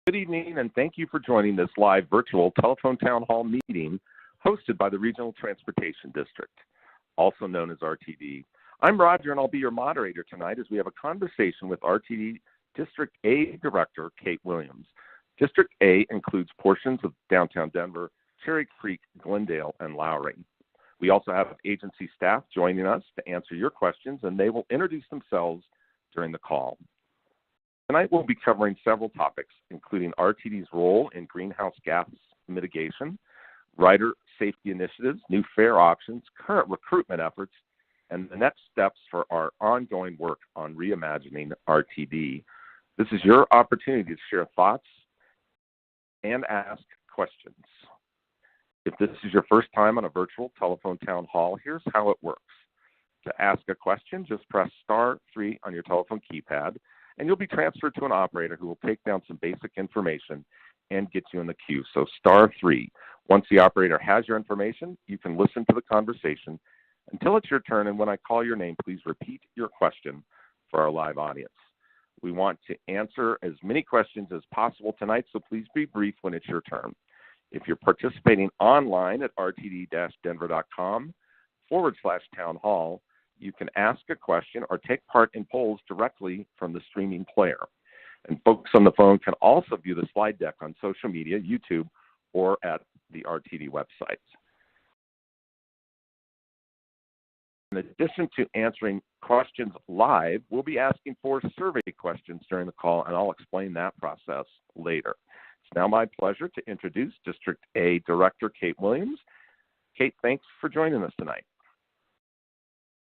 Good evening, and thank you for joining this live virtual telephone town hall meeting hosted by the Regional Transportation District, also known as RTD. I'm Roger, and I'll be your moderator tonight as we have a conversation with RTD District A Director, Kate Williams. District A includes portions of downtown Denver, Cherry Creek, Glendale, and Lowry. We also have agency staff joining us to answer your questions, and they will introduce themselves during the call. Tonight we'll be covering several topics, including RTD's role in greenhouse gas mitigation, rider safety initiatives, new fare options, current recruitment efforts, and the next steps for our ongoing work on reimagining RTD. This is your opportunity to share thoughts and ask questions. If this is your first time on a virtual telephone town hall, here's how it works. To ask a question, just press *3 on your telephone keypad, and you'll be transferred to an operator who will take down some basic information and get you in the queue. So *3. Once the operator has your information, you can listen to the conversation until it's your turn, and when I call your name, please repeat your question for our live audience. We want to answer as many questions as possible tonight, so please be brief when it's your turn. If you're participating online at rtd-denver.com/town hall, you can ask a question or take part in polls directly from the streaming player. And folks on the phone can also view the slide deck on social media, YouTube, or at the RTD website. In addition to answering questions live, we'll be asking 4 survey questions during the call, and I'll explain that process later. It's now my pleasure to introduce District A Director Kate Williams. Kate, thanks for joining us tonight.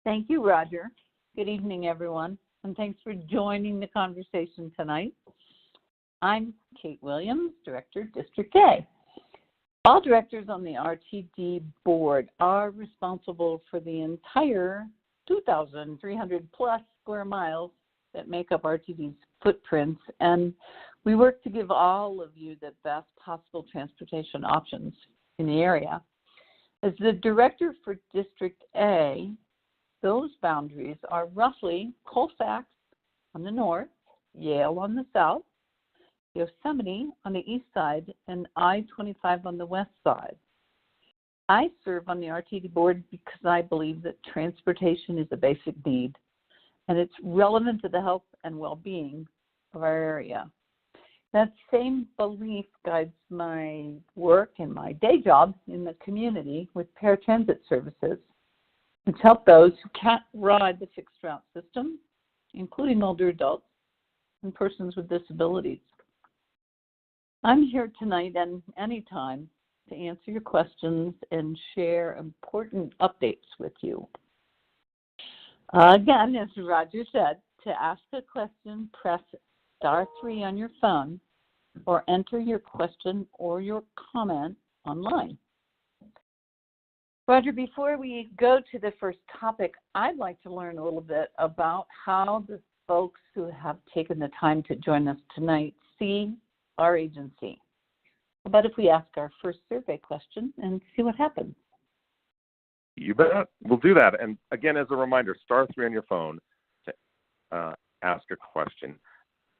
Thank you, Roger. Good evening, everyone, and thanks for joining the conversation tonight. I'm Kate Williams, Director, District A. All directors on the RTD board are responsible for the entire 2,300 plus square miles that make up RTD's footprints, and we work to give all of you the best possible transportation options in the area. As the director for District A, those boundaries are roughly Colfax on the north, Yale on the south, Yosemite on the east side, and I-25 on the west side. I serve on the RTD board because I believe that transportation is a basic need, and it's relevant to the health and well-being of our area. That same belief guides my work and my day job in the community with paratransit services, which help those who can't ride the fixed route system, including older adults and persons with disabilities. I'm here tonight and anytime to answer your questions and share important updates with you. Again, as Roger said, to ask a question, press *3 on your phone or enter your question or your comment online. Roger, before we go to the first topic, I'd like to learn a little bit about how the folks who have taken the time to join us tonight see our agency. How about if we ask our first survey question and see what happens? You bet. We'll do that. And again, as a reminder, *3 on your phone to ask a question.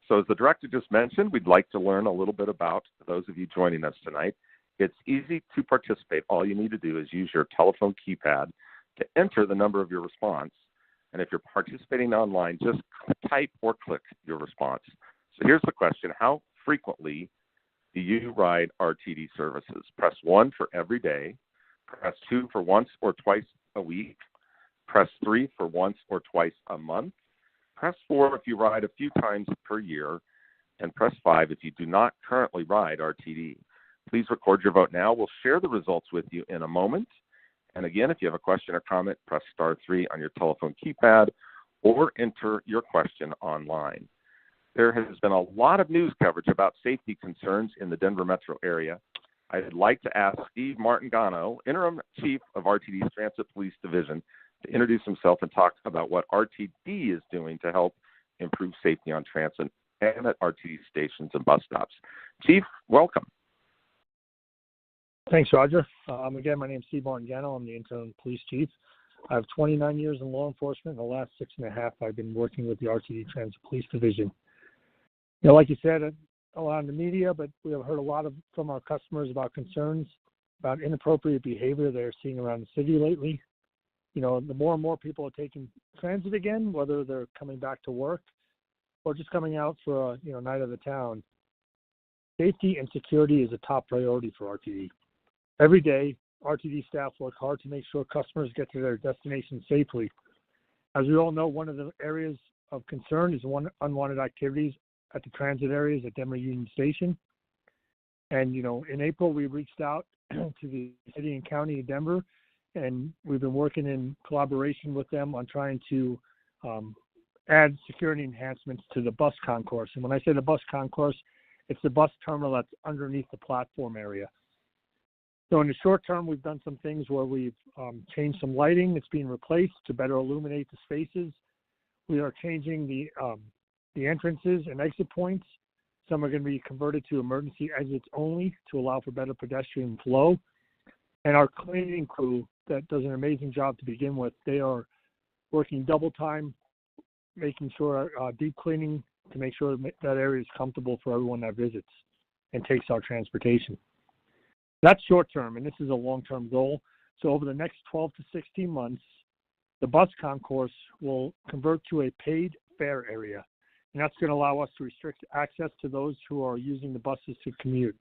So as the director just mentioned, we'd like to learn a little bit about those of you joining us tonight. It's easy to participate. All you need to do is use your telephone keypad to enter the number of your response. And if you're participating online, just type or click your response. So here's the question. How frequently do you ride RTD services? Press 1 for every day. Press 2 for once or twice a week. Press 3 for once or twice a month. Press 4 if you ride a few times per year. And press 5 if you do not currently ride RTD. Please record your vote now. We'll share the results with you in a moment. And again, if you have a question or comment, press *3 on your telephone keypad or enter your question online. There has been a lot of news coverage about safety concerns in the Denver metro area. I'd like to ask Steve Martingano, Interim Chief of RTD's Transit Police Division, to introduce himself and talk about what RTD is doing to help improve safety on transit and at RTD stations and bus stops. Chief, welcome. Thanks, Roger. Again, my name is Steve Martingano. I'm the Interim Police Chief. I have 29 years in law enforcement. In the last 6.5, I've been working with the RTD Transit Police Division. You know, like you said, a lot in the media, but we have heard a lot from our customers about concerns about inappropriate behavior they're seeing around the city lately. You know, the more and more people are taking transit again, whether they're coming back to work or just coming out for a night of the town, safety and security is a top priority for RTD. Every day, RTD staff work hard to make sure customers get to their destination safely. As we all know, one of the areas of concern is unwanted activities at the transit areas at Denver Union Station. And, in April, we reached out to the city and county of Denver, and we've been working in collaboration with them on trying to add security enhancements to the bus concourse. And when I say the bus concourse, it's the bus terminal that's underneath the platform area. So in the short term, we've done some things where we've changed some lighting that's being replaced to better illuminate the spaces. We are changing the entrances and exit points. Some are going to be converted to emergency exits only to allow for better pedestrian flow. And our cleaning crew that does an amazing job to begin with, they are working double time, making sure deep cleaning to make sure that area is comfortable for everyone that visits and takes our transportation. That's short term, and this is a long-term goal. So over the next 12 to 16 months, the bus concourse will convert to a paid fare area, and that's going to allow us to restrict access to those who are using the buses to commute.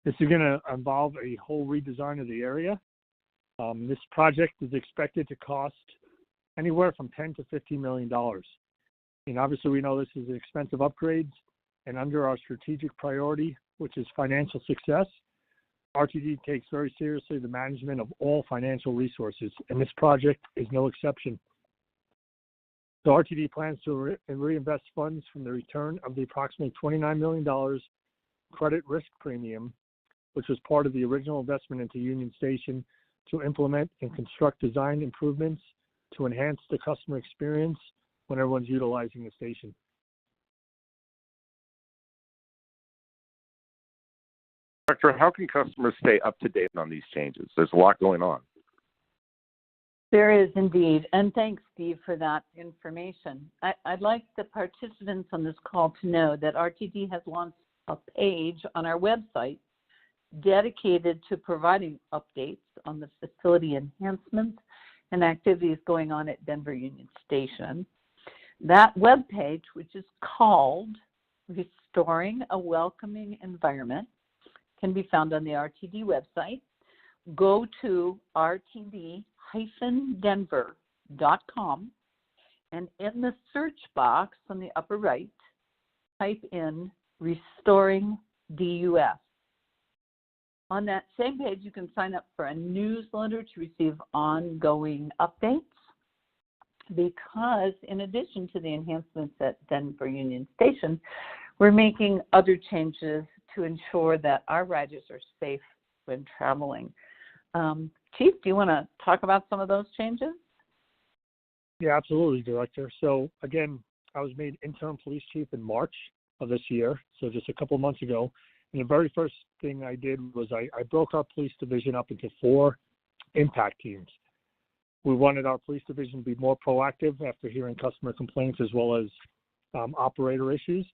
This is going to involve a whole redesign of the area. This project is expected to cost anywhere from $10 to $15 million. And obviously, we know this is an expensive upgrade, and under our strategic priority, which is financial success, RTD takes very seriously the management of all financial resources, and this project is no exception. So RTD plans to reinvest funds from the return of the approximately $29 million credit risk premium, which was part of the original investment into Union Station, to implement and construct design improvements to enhance the customer experience when everyone's utilizing the station. Director, how can customers stay up to date on these changes? There's a lot going on. There is indeed, and thanks, Steve, for that information. I'd like the participants on this call to know that RTD has launched a page on our website dedicated to providing updates on the facility enhancements and activities going on at Denver Union Station. That webpage, which is called Restoring a Welcoming Environment, can be found on the RTD website. Go to rtd-denver.com, and in the search box on the upper right, type in Restoring DUS. On that same page, you can sign up for a newsletter to receive ongoing updates, because in addition to the enhancements at Denver Union Station, we're making other changes to ensure that our riders are safe when traveling. Chief, do you want to talk about some of those changes? Yeah, absolutely, Director. So again, I was made interim police chief in March of this year, so just a couple of months ago. And the very first thing I did was I broke our police division up into 4 impact teams. We wanted our police division to be more proactive after hearing customer complaints as well as operator issues.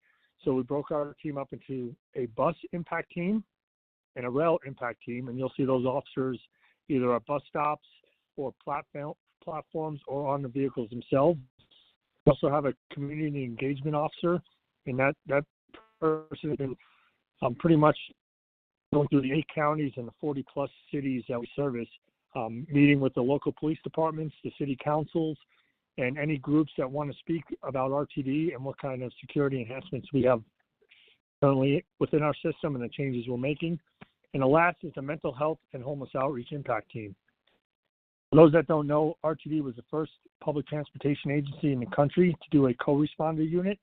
So we broke our team up into a bus impact team and a rail impact team, and you'll see those officers either at bus stops or platforms or on the vehicles themselves. We also have a community engagement officer, and that person has been pretty much going through the 8 counties and the 40-plus cities that we service, meeting with the local police departments, the city councils, and any groups that want to speak about RTD and what kind of security enhancements we have currently within our system and the changes we're making. And the last is the mental health and homeless outreach impact team. For those that don't know, RTD was the first public transportation agency in the country to do a co-responder unit.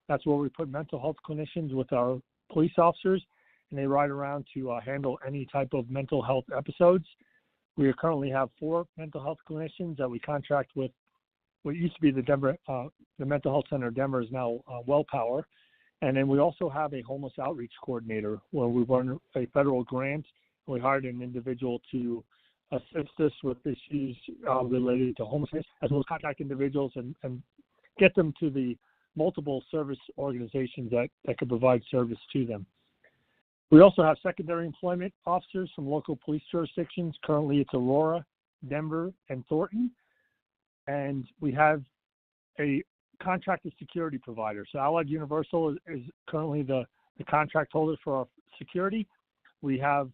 That's where we put mental health clinicians with our police officers, and they ride around to handle any type of mental health episodes. We currently have 4 mental health clinicians that we contract with. What used to be the Mental Health Center of Denver is now WellPower. And then we also have a homeless outreach coordinator where we won a federal grant. We hired an individual to assist us with issues related to homelessness, as well as contact individuals and get them to the multiple service organizations that could provide service to them. We also have secondary employment officers from local police jurisdictions. Currently, it's Aurora, Denver, and Thornton. And we have a contracted security provider. So Allied Universal is currently the contract holder for our security. We have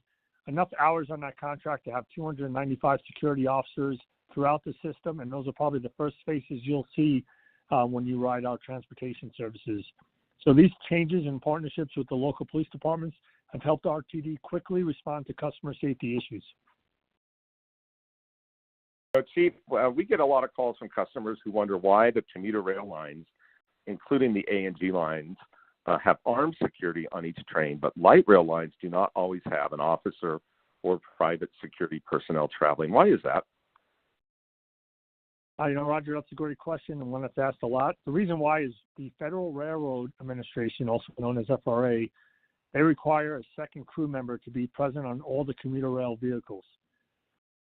enough hours on that contract to have 295 security officers throughout the system, and those are probably the first faces you'll see when you ride our transportation services. So these changes and partnerships with the local police departments have helped RTD quickly respond to customer safety issues. So, Chief, we get a lot of calls from customers who wonder why the commuter rail lines, including the A and G lines, have armed security on each train, but light rail lines do not always have an officer or private security personnel traveling. Why is that? Roger, that's a great question and one that's asked a lot. The reason why is the Federal Railroad Administration, also known as FRA, they require a second crew member to be present on all the commuter rail vehicles.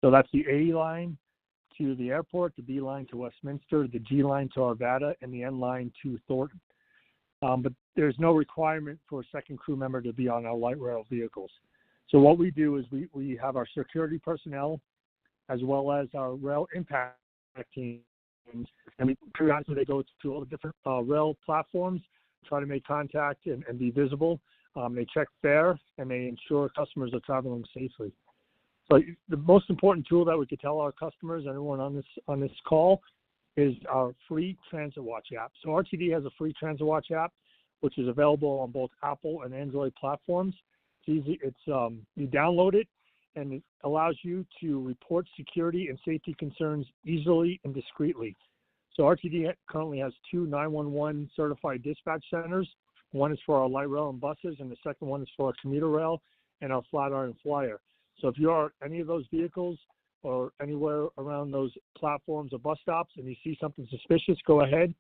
So that's the A line to the airport, the B line to Westminster, the G line to Arvada, and the N line to Thornton. But there's no requirement for a second crew member to be on our light rail vehicles. So what we do is we have our security personnel as well as our rail impact teams, and periodically they go to all the different rail platforms, try to make contact and be visible. They check fare and they ensure customers are traveling safely. So the most important tool that we could tell our customers, everyone on this call, is our free Transit Watch app. So RTD has a free Transit Watch app, which is available on both Apple and Android platforms. It's easy. You download it, and it allows you to report security and safety concerns easily and discreetly. So RTD currently has 2 911 certified dispatch centers. One is for our light rail and buses, and the second one is for our commuter rail and our Flatiron Flyer. So if you are any of those vehicles or anywhere around those platforms or bus stops and you see something suspicious, go ahead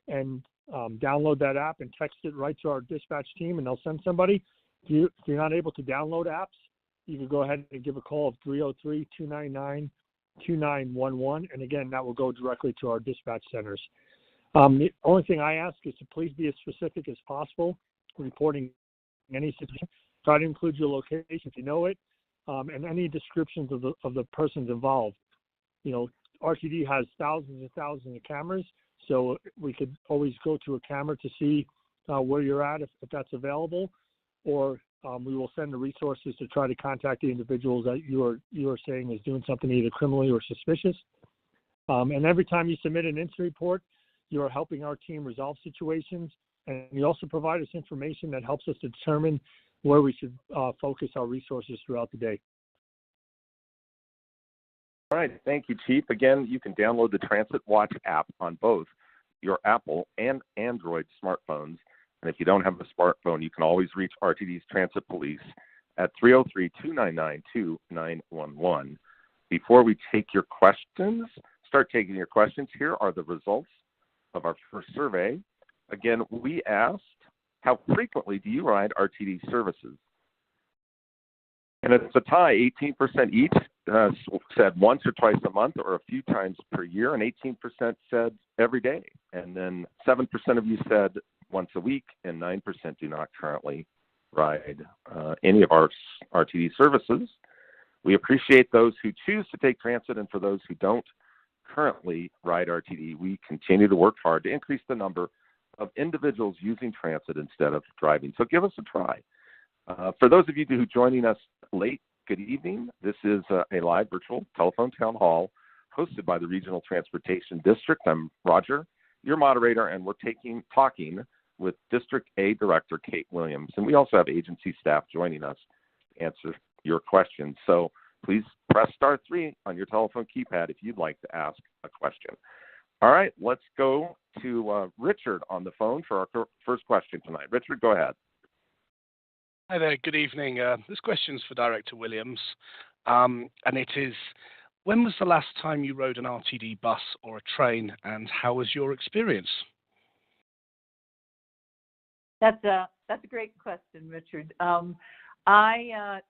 and download that app and text it right to our dispatch team, and they'll send somebody. If you're not able to download apps, you can go ahead and give a call of 303-299-2911, and again, that will go directly to our dispatch centers. The only thing I ask is to please be as specific as possible reporting any situation. Try to include your location if you know it, and any descriptions of the persons involved. RTD has thousands and thousands of cameras, so we could always go to a camera to see where you're at if that's available, or we will send the resources to try to contact the individuals that you are saying is doing something either criminally or suspicious. And every time you submit an incident report, you are helping our team resolve situations, and you also provide us information that helps us determine where we should focus our resources throughout the day. All right, thank you, Chief. Again, you can download the Transit Watch app on both your Apple and Android smartphones. And if you don't have a smartphone, you can always reach RTD's Transit Police at 303-299-2911. Before we start taking your questions, here are the results of our first survey. Again, we asked, how frequently do you ride RTD services? And it's a tie. 18% each said once or twice a month or a few times per year, and 18% said every day. And then 7% of you said once a week, and 9% do not currently ride any of our RTD services. We appreciate those who choose to take transit, and for those who don't currently ride RTD, we continue to work hard to increase the number of individuals using transit instead of driving. So give us a try. For those of you who are joining us late, good evening. This is a live virtual telephone town hall hosted by the Regional Transportation District. I'm Roger, your moderator, and we're talking with District A Director Kate Williams. And we also have agency staff joining us to answer your questions. So please press *3 on your telephone keypad if you'd like to ask a question. All right, let's go to Richard on the phone for our first question tonight. Richard, go ahead. Hi there, good evening. This question's for Director Williams, and it is, when was the last time you rode an RTD bus or a train, and how was your experience? That's a great question, Richard. I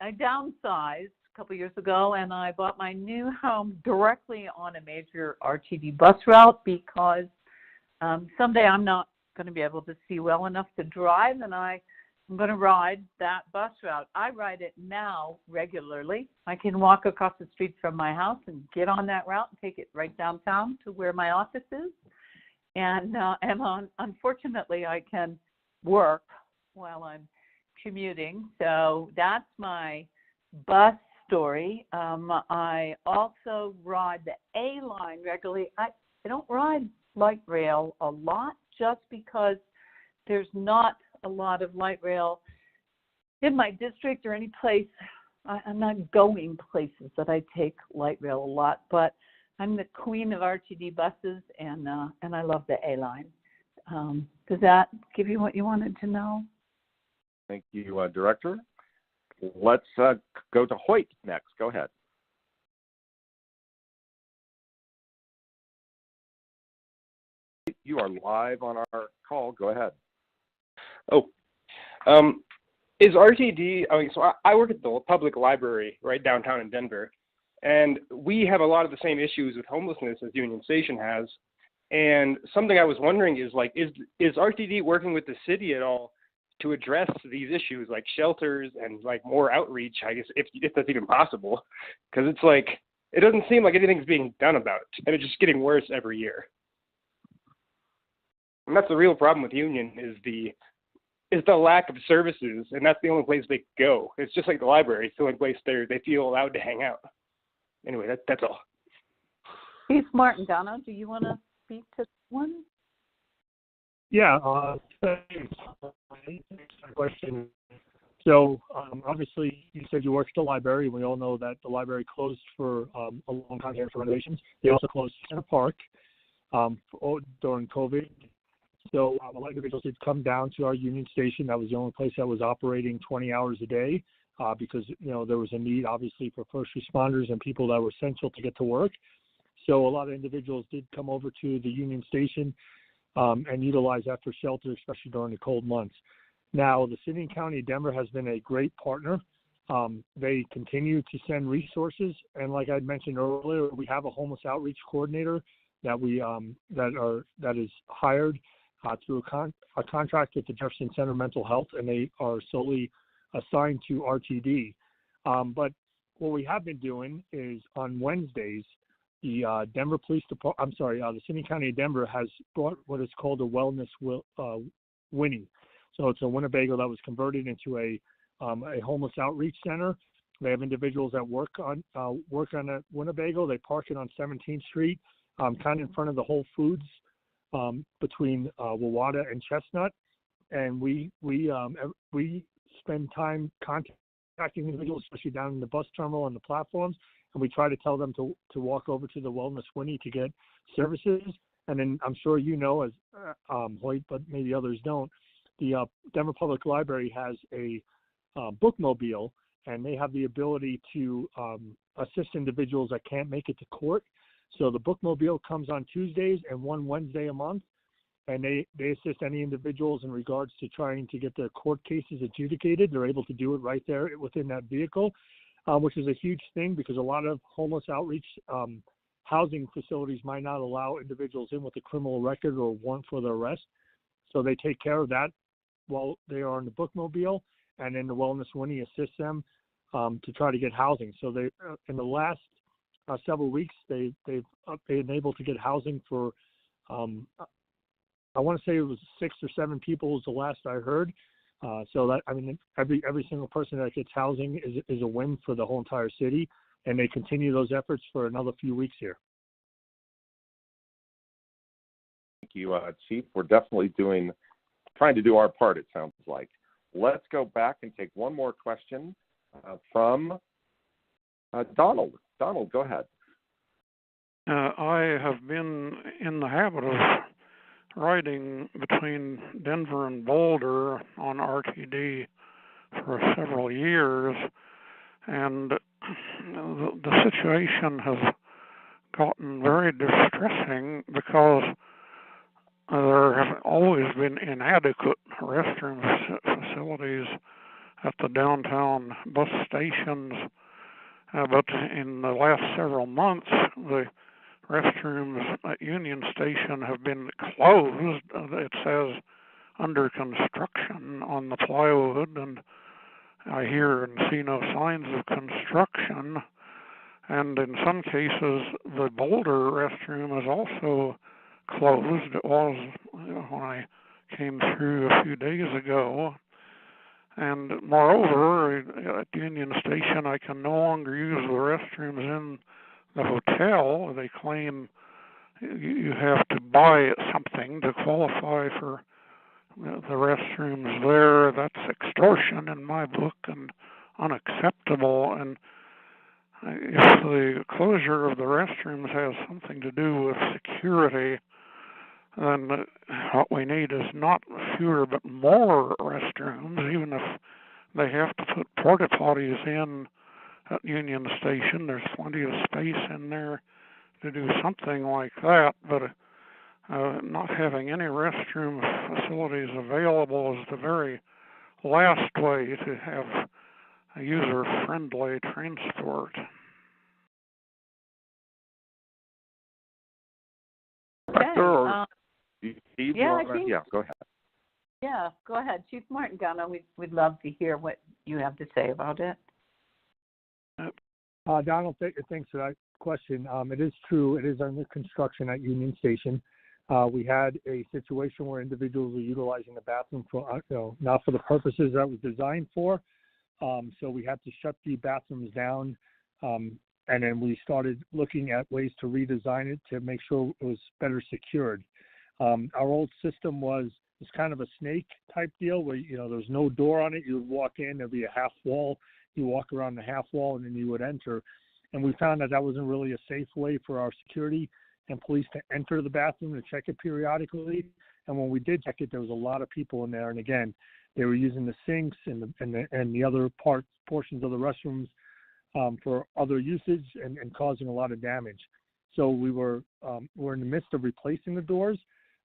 downsized a couple years ago, and I bought my new home directly on a major RTD bus route because someday I'm not going to be able to see well enough to drive, and I'm going to ride that bus route. I ride it now regularly. I can walk across the street from my house and get on that route and take it right downtown to where my office is. And unfortunately, I can work while I'm commuting. So that's my bus story. I also ride the A line regularly. I don't ride light rail a lot just because there's not a lot of light rail in my district or any place. I'm not going places that I take light rail a lot, but I'm the queen of RTD buses, and I love the A line. Does that give you what you wanted to know? Thank you, Director. Let's go to Hoyt next. Go ahead. You are live on our call. Go ahead. Oh, is RTD, so I work at the public library right downtown in Denver, and we have a lot of the same issues with homelessness as Union Station has. And something I was wondering is, like, is RTD working with the city at all to address these issues, like shelters and like more outreach, I guess, if that's even possible? Because it's like, it doesn't seem like anything's being done about it, and it's just getting worse every year. And that's the real problem with Union is the lack of services, and that's the only place they go. It's just like the library. It's the only place they feel allowed to hang out. Anyway, that's all. Hey, Smart and Donna, do you want to speak to one? Yeah, thanks for the question. So obviously, you said you work at the library. We all know that the library closed for a long time here for renovations. They also closed Center Park during COVID. So a lot of individuals did come down to our Union Station. That was the only place that was operating 20 hours a day because, there was a need, obviously, for first responders and people that were essential to get to work. So a lot of individuals did come over to the Union Station and utilize that for shelter, especially during the cold months. Now, the City and County of Denver has been a great partner. They continue to send resources, and like I mentioned earlier, we have a homeless outreach coordinator that that is hired through a contract with the Jefferson Center Mental Health, and they are solely assigned to RTD. But what we have been doing is on Wednesdays, the Denver Police Department, the City and County of Denver has brought what is called a Wellness Winnie. So it's a Winnebago that was converted into a homeless outreach center. They have individuals that work on a Winnebago. They park it on 17th Street, kind of in front of the Whole Foods between Wawada and Chestnut. And we spend time contacting individuals, especially down in the bus terminal and the platforms, and we try to tell them to walk over to the Wellness Winnie to get services. And then I'm sure as Hoyt, but maybe others don't, the Denver Public Library has a bookmobile, and they have the ability to assist individuals that can't make it to court. So the bookmobile comes on Tuesdays and one Wednesday a month, and they assist any individuals in regards to trying to get their court cases adjudicated. They're able to do it right there within that vehicle, which is a huge thing because a lot of homeless outreach housing facilities might not allow individuals in with a criminal record or warrant for their arrest. So they take care of that while they are in the bookmobile, and then the Wellness Winnie assists them to try to get housing. So they in the last several weeks, they've been able to get housing for, I want to say it was 6 or 7 people was the last I heard. So that, every single person that gets housing is a win for the whole entire city, and they continue those efforts for another few weeks here. Thank you, Chief. We're definitely trying to do our part, it sounds like. Let's go back and take one more question from Donald. Donald, go ahead. I have been in the habit of riding between Denver and Boulder on RTD for several years, and the situation has gotten very distressing because there have always been inadequate restroom facilities at the downtown bus stations. But in the last several months, the restrooms at Union Station have been closed. It says under construction on the plywood, and I hear and see no signs of construction. And in some cases, the Boulder restroom is also closed. It was when I came through a few days ago. And moreover, at Union Station, I can no longer use the restrooms in the hotel. They claim you have to buy something to qualify for the restrooms there. That's extortion in my book and unacceptable. And if the closure of the restrooms has something to do with security, then what we need is not fewer but more restrooms, even if they have to put porta potties in at Union Station. There's plenty of space in there to do something like that, but not having any restroom facilities available is the very last way to have a user-friendly transport. Okay. Steve, yeah, go ahead. Yeah, go ahead. Chief Martingano, we'd love to hear what you have to say about it. Donald, thanks for that question. It is true. It is under construction at Union Station. We had a situation where individuals were utilizing the bathroom for, not for the purposes that it was designed for. So we had to shut the bathrooms down. And then we started looking at ways to redesign it to make sure it was better secured. Our old system was kind of a snake type deal where, there was no door on it. You would walk in, there'd be a half wall. You walk around the half wall and then you would enter. And we found that wasn't really a safe way for our security and police to enter the bathroom to check it periodically. And when we did check it, there was a lot of people in there. And again, they were using the sinks and the other portions of the restrooms for other usage and causing a lot of damage. So we're in the midst of replacing the doors,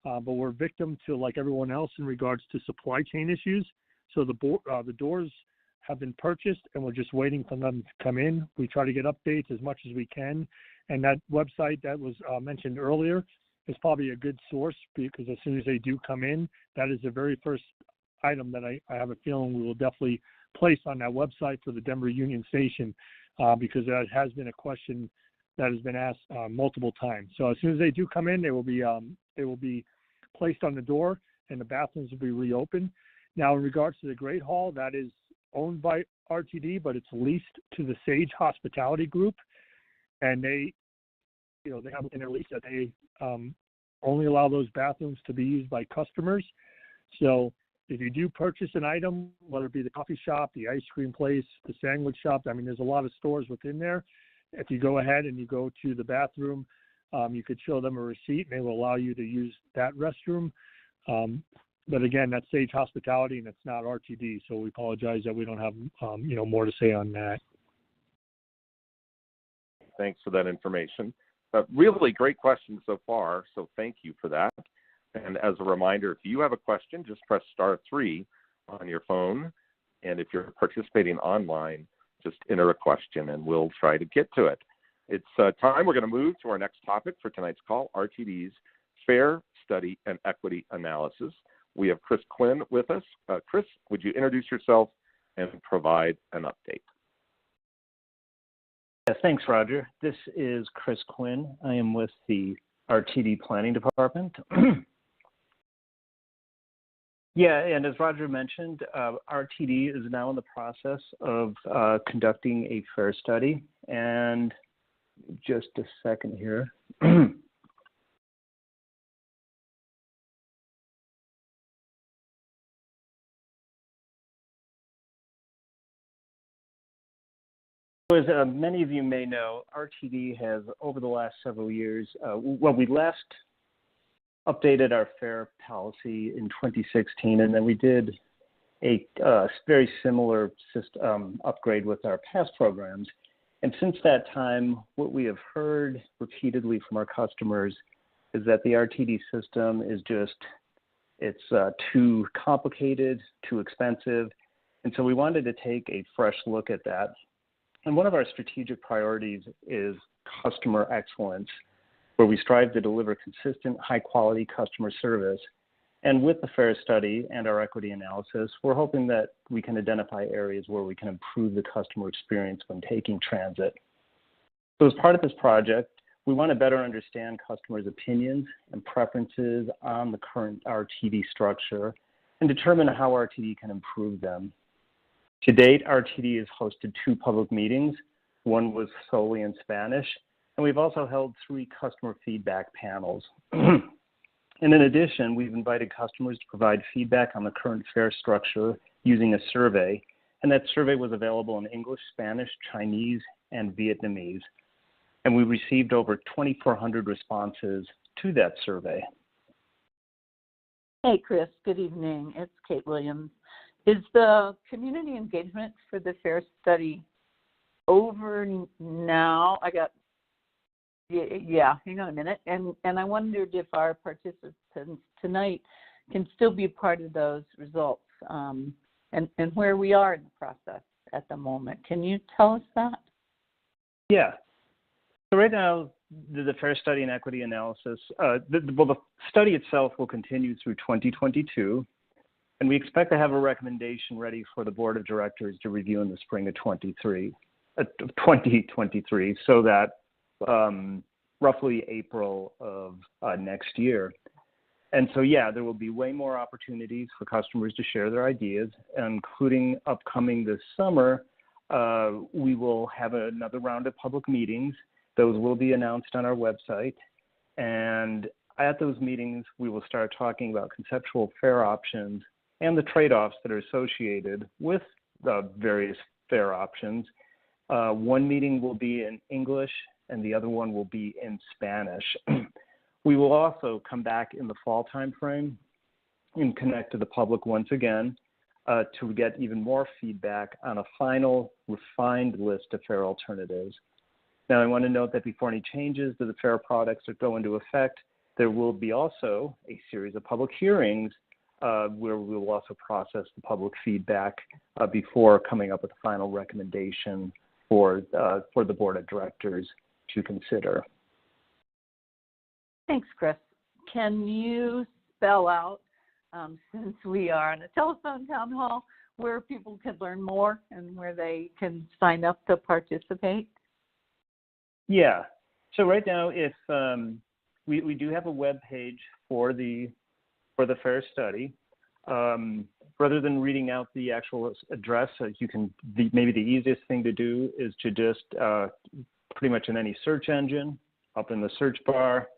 but we're victim to, like everyone else, in regards to supply chain issues. So the doors have been purchased and we're just waiting for them to come in. We try to get updates as much as we can. And that website that was mentioned earlier is probably a good source, because as soon as they do come in, that is the very first item that I have a feeling we will definitely place on that website for the Denver Union Station, because that has been a question that has been asked multiple times. So as soon as they do come in, they will be placed on the door and the bathrooms will be reopened. Now, in regards to the Great Hall, that is owned by RTD, but it's leased to the Sage Hospitality Group, and they have in their lease that they only allow those bathrooms to be used by customers. So if you do purchase an item, whether it be the coffee shop, the ice cream place, the sandwich shop, there's a lot of stores within there. If you go ahead and you go to the bathroom, you could show them a receipt and they will allow you to use that restroom. But again, that's Sage Hospitality and it's not RTD. So we apologize that we don't have, more to say on that. Thanks for that information. Really great questions so far, so thank you for that. And as a reminder, if you have a question, just press *3 on your phone. And if you're participating online, just enter a question and we'll try to get to it. It's time. We're going to move to our next topic for tonight's call, RTD's Fair Study and Equity Analysis. We have Chris Quinn with us. Chris, would you introduce yourself and provide an update? Yeah, thanks, Roger. This is Chris Quinn. I am with the RTD Planning Department. Yeah, and as Roger mentioned, RTD is now in the process of conducting a FAIR study. And just a second here. As many of you may know, RTD has, over the last several years, we last updated our FAIR policy in 2016, and then we did a very similar system upgrade with our past programs. And since that time, what we have heard repeatedly from our customers is that the RTD system is it's too complicated, too expensive. And so we wanted to take a fresh look at that. And one of our strategic priorities is customer excellence. where we strive to deliver consistent, high-quality customer service. And with the FAIR study and our equity analysis, we're hoping that we can identify areas where we can improve the customer experience when taking transit. So as part of this project, we want to better understand customers' opinions and preferences on the current RTD structure and determine how RTD can improve them. To date, RTD has hosted 2 public meetings. One was solely in Spanish, and we've also held 3 customer feedback panels. And in addition, we've invited customers to provide feedback on the current fare structure using a survey, and that survey was available in English, Spanish, Chinese, and Vietnamese. And we received over 2,400 responses to that survey. Hey, Chris. Good evening. It's Kate Williams. Is the community engagement for the FAIR study over now? Hang on a minute. And I wondered if our participants tonight can still be a part of those results and where we are in the process at the moment. Can you tell us that? Yeah. So right now, the FAIR study and equity analysis, the study itself will continue through 2022, and we expect to have a recommendation ready for the board of directors to review in the spring of 2023, so that roughly April of next year. And so, yeah, there will be way more opportunities for customers to share their ideas, including upcoming this summer. We will have another round of public meetings. Those will be announced on our website. And at those meetings, we will start talking about conceptual fare options and the trade-offs that are associated with the various fare options. One meeting will be in English and the other one will be in Spanish. We will also come back in the fall timeframe and connect to the public once again to get even more feedback on a final refined list of fare alternatives. Now, I want to note that before any changes to the fare products go into effect, there will be also a series of public hearings where we will also process the public feedback before coming up with a final recommendation for the board of directors to consider. Thanks, Chris. Can you spell out, since we are in a telephone town hall, where people can learn more and where they can sign up to participate? Yeah. So right now, if we do have a web page for the FAIR study. Rather than reading out the actual address, maybe the easiest thing to do is to just pretty much in any search engine, up in the search bar,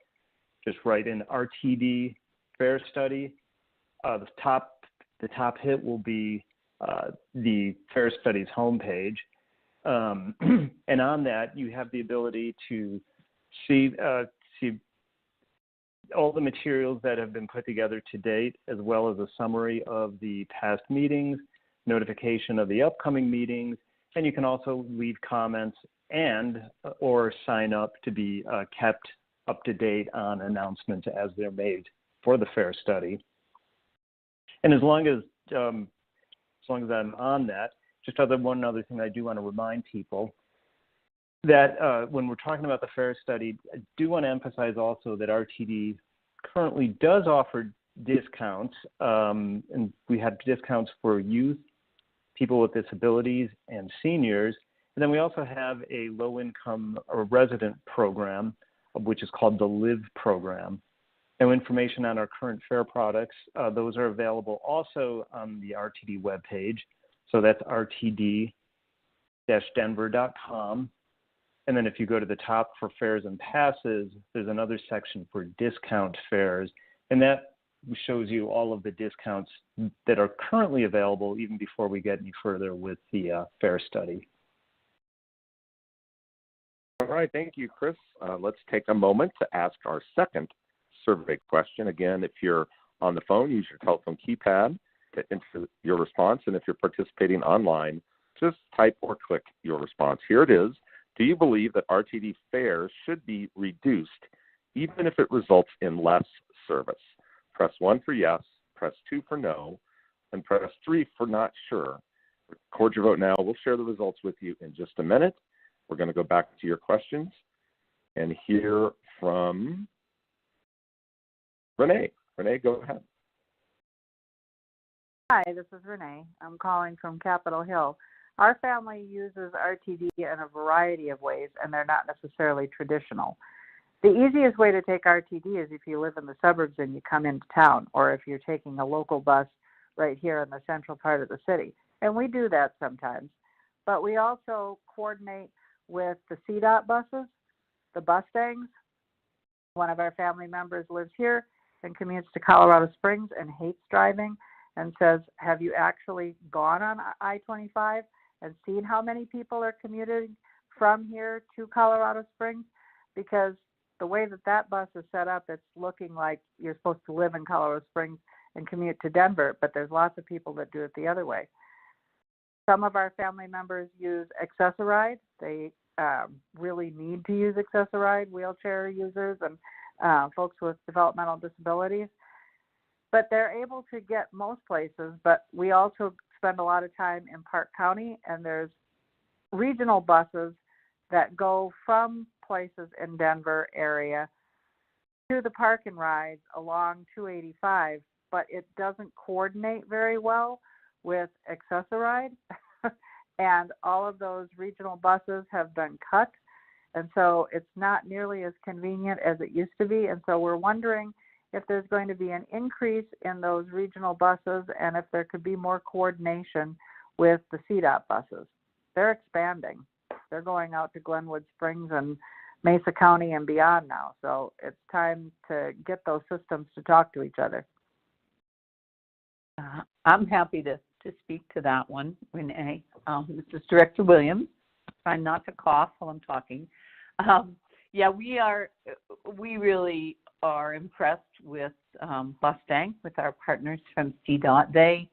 just write in RTD FAIR study. The top hit will be the FAIR study's homepage. And on that, you have the ability to see all the materials that have been put together to date, as well as a summary of the past meetings, notification of the upcoming meetings, and you can also leave comments or sign up to be kept up to date on announcements as they're made for the FAIR study. And as long as I'm on that, just one other thing I do want to remind people that when we're talking about the FAIR study, I do want to emphasize also that RTD currently does offer discounts, and we have discounts for youth, people with disabilities, and seniors. And then we also have a low-income or resident program, which is called the LIVE program. And information on our current fare products, those are available also on the RTD webpage. So that's rtd-denver.com. And then if you go to the top for fares and passes, there's another section for discount fares. And that shows you all of the discounts that are currently available even before we get any further with the fare study. All right, thank you, Chris. Let's take a moment to ask our second survey question. Again, if you're on the phone, use your telephone keypad to enter your response. And if you're participating online, just type or click your response. Here it is. Do you believe that RTD fares should be reduced even if it results in less service? Press 1 for yes, press 2 for no, and press 3 for not sure. Record your vote now. We'll share the results with you in just a minute. We're going to go back to your questions and hear from Renee. Renee, go ahead. Hi, this is Renee. I'm calling from Capitol Hill. Our family uses RTD in a variety of ways, and they're not necessarily traditional. The easiest way to take RTD is if you live in the suburbs and you come into town, or if you're taking a local bus right here in the central part of the city. And we do that sometimes. But we also coordinate with the CDOT buses, the Mustangs. One of our family members lives here and commutes to Colorado Springs and hates driving and says, have you actually gone on I-25 and seen how many people are commuting from here to Colorado Springs? Because the way that bus is set up, it's looking like you're supposed to live in Colorado Springs and commute to Denver, but there's lots of people that do it the other way. Some of our family members use Access-a-Ride. They really need to use Access-a-Ride, wheelchair users and folks with developmental disabilities. But they're able to get most places, but we also spend a lot of time in Park County, and there's regional buses that go from places in Denver area to the park and rides along 285, but it doesn't coordinate very well with Access-a-Ride. And all of those regional buses have been cut, and so it's not nearly as convenient as it used to be. And so we're wondering if there's going to be an increase in those regional buses and if there could be more coordination with the CDOT buses. They're expanding. They're going out to Glenwood Springs and Mesa County and beyond now. So it's time to get those systems to talk to each other. I'm happy to speak to that one, Renee. This is Director Williams. Try not to cough while I'm talking. We really are impressed with Mustang, with our partners from CDOT. They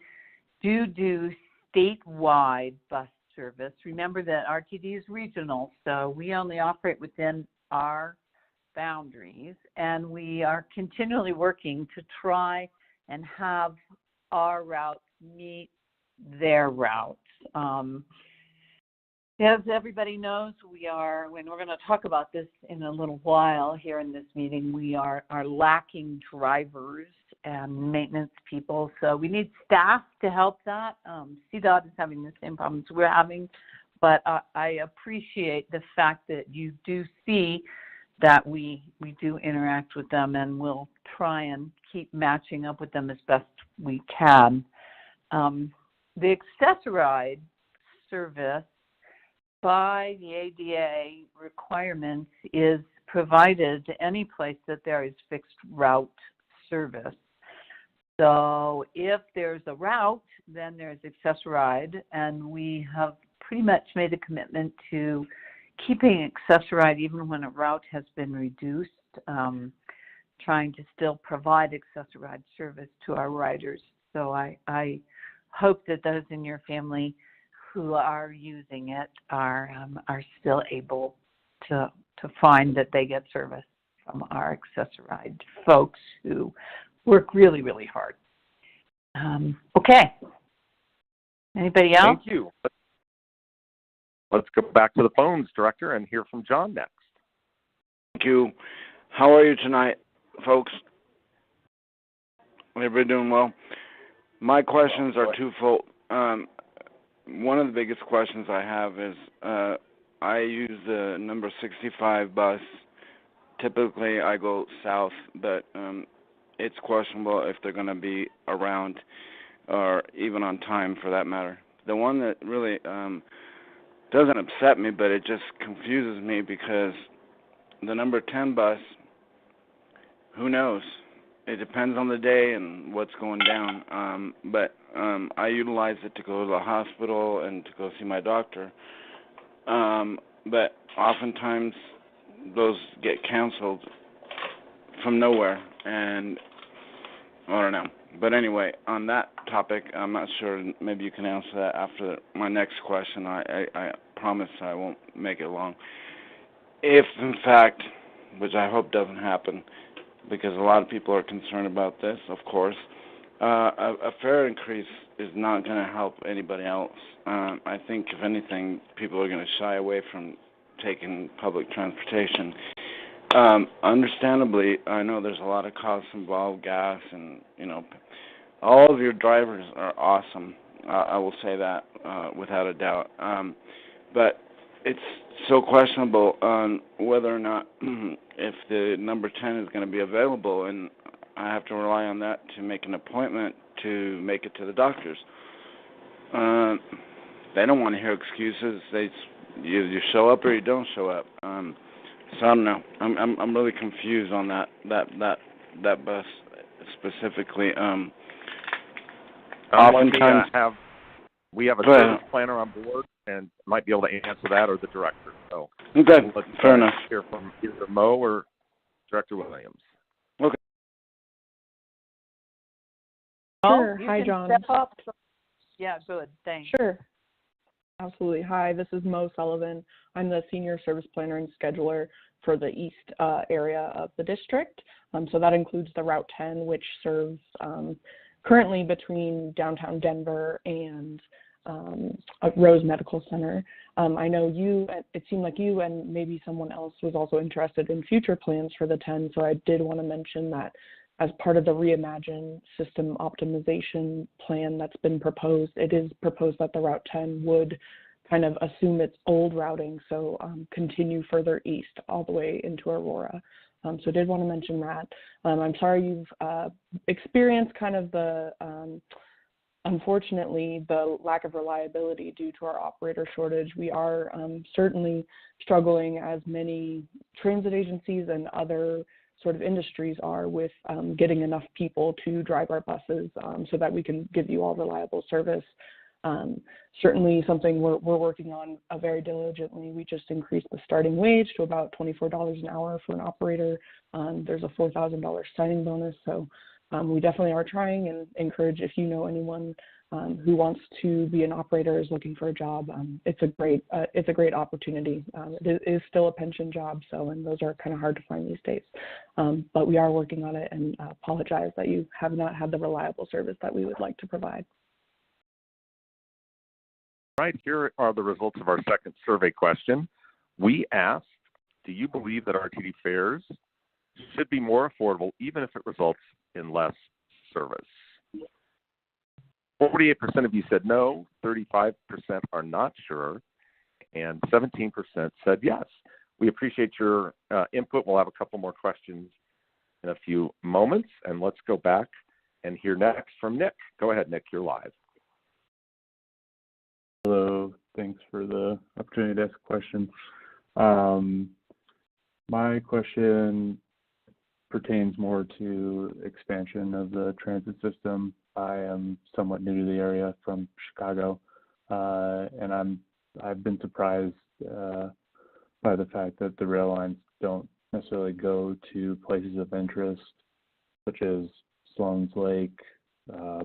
do statewide bus service. Remember that RTD is regional, so we only operate within our boundaries, and we are continually working to try and have our routes meet their routes. As everybody knows, when we're going to talk about this in a little while here in this meeting, we are lacking drivers and maintenance people. So we need staff to help that. CDOT is having the same problems we're having, but I appreciate the fact that you do see that we do interact with them, and we'll try and keep matching up with them as best we can. The Access-a-Ride service by the ADA requirements is provided to any place that there is fixed route service. So if there's a route, then there's Access-a-Ride, and we have pretty much made a commitment to keeping Access-a-Ride even when a route has been reduced, trying to still provide Access-a-Ride service to our riders. So I hope that those in your family who are using it are still able to find that they get service from our Access-a-Ride folks who work really, really hard. Okay. Anybody else? Thank you. Let's go back to the phones, Director, and hear from John next. Thank you. How are you tonight, folks? Everybody doing well? My questions are twofold. One of the biggest questions I have is I use the number 65 bus. Typically, I go south, but it's questionable if they're going to be around or even on time for that matter. The one that really doesn't upset me, but it just confuses me because the number 10 bus, who knows? It depends on the day and what's going down. But I utilize it to go to the hospital and to go see my doctor. But oftentimes those get canceled from nowhere, and I don't know. But anyway, on that topic, I'm not sure. Maybe you can answer that after my next question. I promise I won't make it long. If, in fact, which I hope doesn't happen, because a lot of people are concerned about this, of course, a fare increase is not going to help anybody else. I think, if anything, people are going to shy away from taking public transportation. Understandably, I know there's a lot of costs involved, gas, and all of your drivers are awesome. I will say that without a doubt. But it's so questionable on whether or not if the number 10 is going to be available, and I have to rely on that to make an appointment to make it to the doctors. They don't want to hear excuses. You show up or you don't show up. So I don't know. I'm really confused on that bus specifically. Oftentimes, we have a service planner on board and might be able to answer that, or the director. So okay, let's fair enough. Hear from either Mo or Director Williams. Okay. Sure. Hi, John. Step up. Yeah, good. Thanks. Sure. Absolutely. Hi, this is Mo Sullivan. I'm the Senior Service Planner and Scheduler for the East area of the district. So that includes the Route 10, which serves currently between downtown Denver and Rose Medical Center. I know it seemed like you and maybe someone else was also interested in future plans for the 10, so I did want to mention that as part of the Reimagine system optimization plan that's been proposed, it is proposed that the Route 10 would kind of assume its old routing, so continue further east all the way into Aurora. So I did want to mention that. I'm sorry you've experienced kind of the, unfortunately, the lack of reliability due to our operator shortage. We are certainly struggling, as many transit agencies and other sort of industries are, with getting enough people to drive our buses so that we can give you all reliable service. Certainly something we're working on very diligently. We just increased the starting wage to about $24 an hour for an operator. There's a $4,000 signing bonus. So we definitely are trying, and encourage, if you know anyone who wants to be an operator, is looking for a job, it's a great opportunity. It is still a pension job, and those are kind of hard to find these days. But we are working on it, and apologize that you have not had the reliable service that we would like to provide. All right, here are the results of our second survey question. We asked, do you believe that RTD fares should be more affordable even if it results in less service? 48% of you said no, 35% are not sure, and 17% said yes. We appreciate your input. We'll have a couple more questions in a few moments, and let's go back and hear next from Nick. Go ahead, Nick, you're live. Hello, thanks for the opportunity to ask a question. My question pertains more to expansion of the transit system. I am somewhat new to the area from Chicago, and I've been surprised by the fact that the rail lines don't necessarily go to places of interest, such as Sloan's Lake,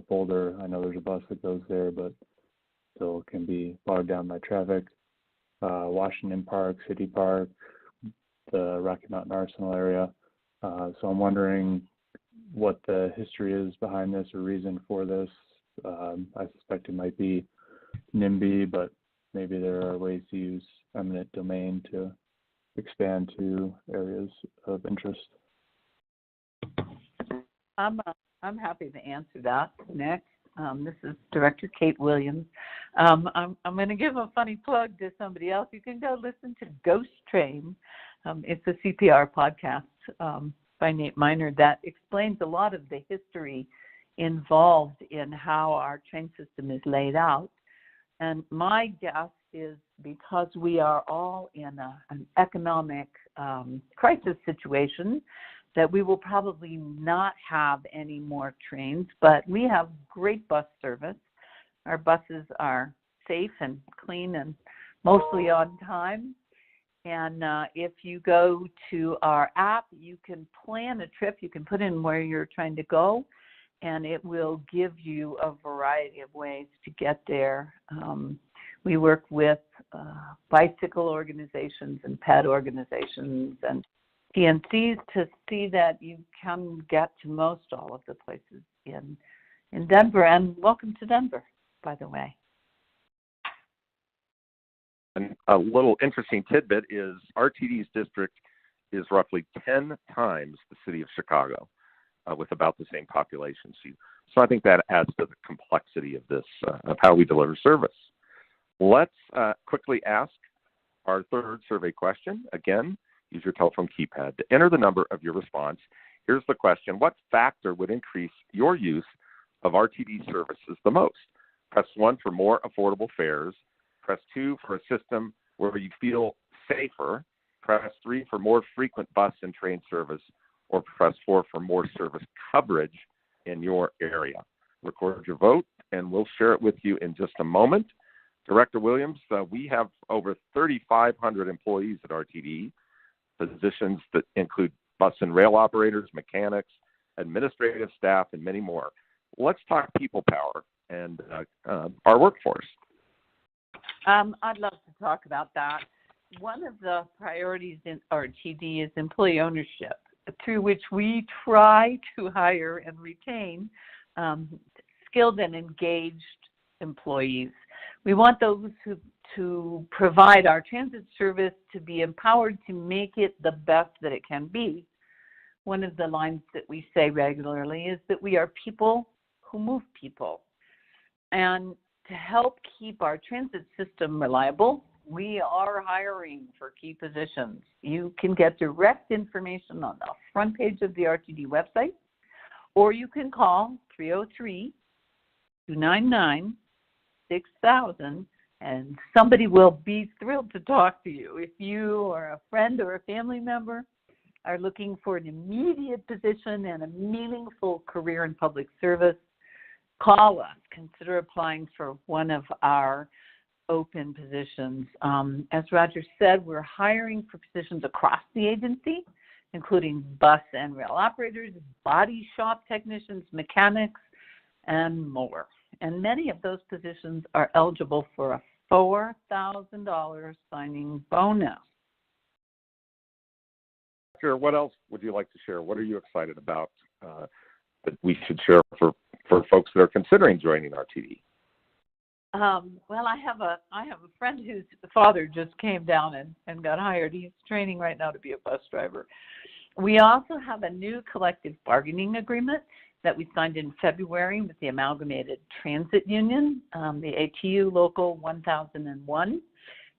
Boulder. I know there's a bus that goes there, but still can be bogged down by traffic. Washington Park, City Park, the Rocky Mountain Arsenal area. So I'm wondering what the history is behind this, or reason for this. I suspect it might be NIMBY, but maybe there are ways to use eminent domain to expand to areas of interest. I'm happy to answer that, Nick. This is Director Kate Williams. I'm going to give a funny plug to somebody else. You can go listen to Ghost Train. It's a CPR podcast by Nate Miner that explains a lot of the history involved in how our train system is laid out. And my guess is, because we are all in an economic crisis situation, that we will probably not have any more trains, but we have great bus service. Our buses are safe and clean and mostly on time. And if you go to our app, you can plan a trip. You can put in where you're trying to go, and it will give you a variety of ways to get there. We work with bicycle organizations and pet organizations and PNCs to see that you can get to most all of the places in Denver. And welcome to Denver, by the way. And a little interesting tidbit is RTD's district is roughly 10 times the city of Chicago, with about the same population. So I think that adds to the complexity of this, of how we deliver service. Let's quickly ask our third survey question. Again, use your telephone keypad to enter the number of your response. Here's the question: what factor would increase your use of RTD services the most? Press 1 for more affordable fares. Press 2 for a system where you feel safer. Press 3 for more frequent bus and train service, or press 4 for more service coverage in your area. Record your vote, and we'll share it with you in just a moment. Director Williams, we have over 3,500 employees at RTD, positions that include bus and rail operators, mechanics, administrative staff, and many more. Let's talk people power and our workforce. I'd love to talk about that. One of the priorities in RTD is employee ownership, through which we try to hire and retain skilled and engaged employees. We want those to provide our transit service to be empowered to make it the best that it can be. One of the lines that we say regularly is that we are people who move people. And to help keep our transit system reliable, we are hiring for key positions. You can get direct information on the front page of the RTD website, or you can call 303-299-6000, and somebody will be thrilled to talk to you. If you or a friend or a family member are looking for an immediate position and a meaningful career in public service, call us. Consider applying for one of our open positions. As Roger said, we're hiring for positions across the agency, including bus and rail operators, body shop technicians, mechanics, and more. And many of those positions are eligible for a $4,000 signing bonus. Sure. What else would you like to share? What are you excited about that we should share for folks that are considering joining RTD? Well, I have a friend whose father just came down and got hired. He's training right now to be a bus driver. We also have a new collective bargaining agreement that we signed in February with the Amalgamated Transit Union, the ATU Local 1001,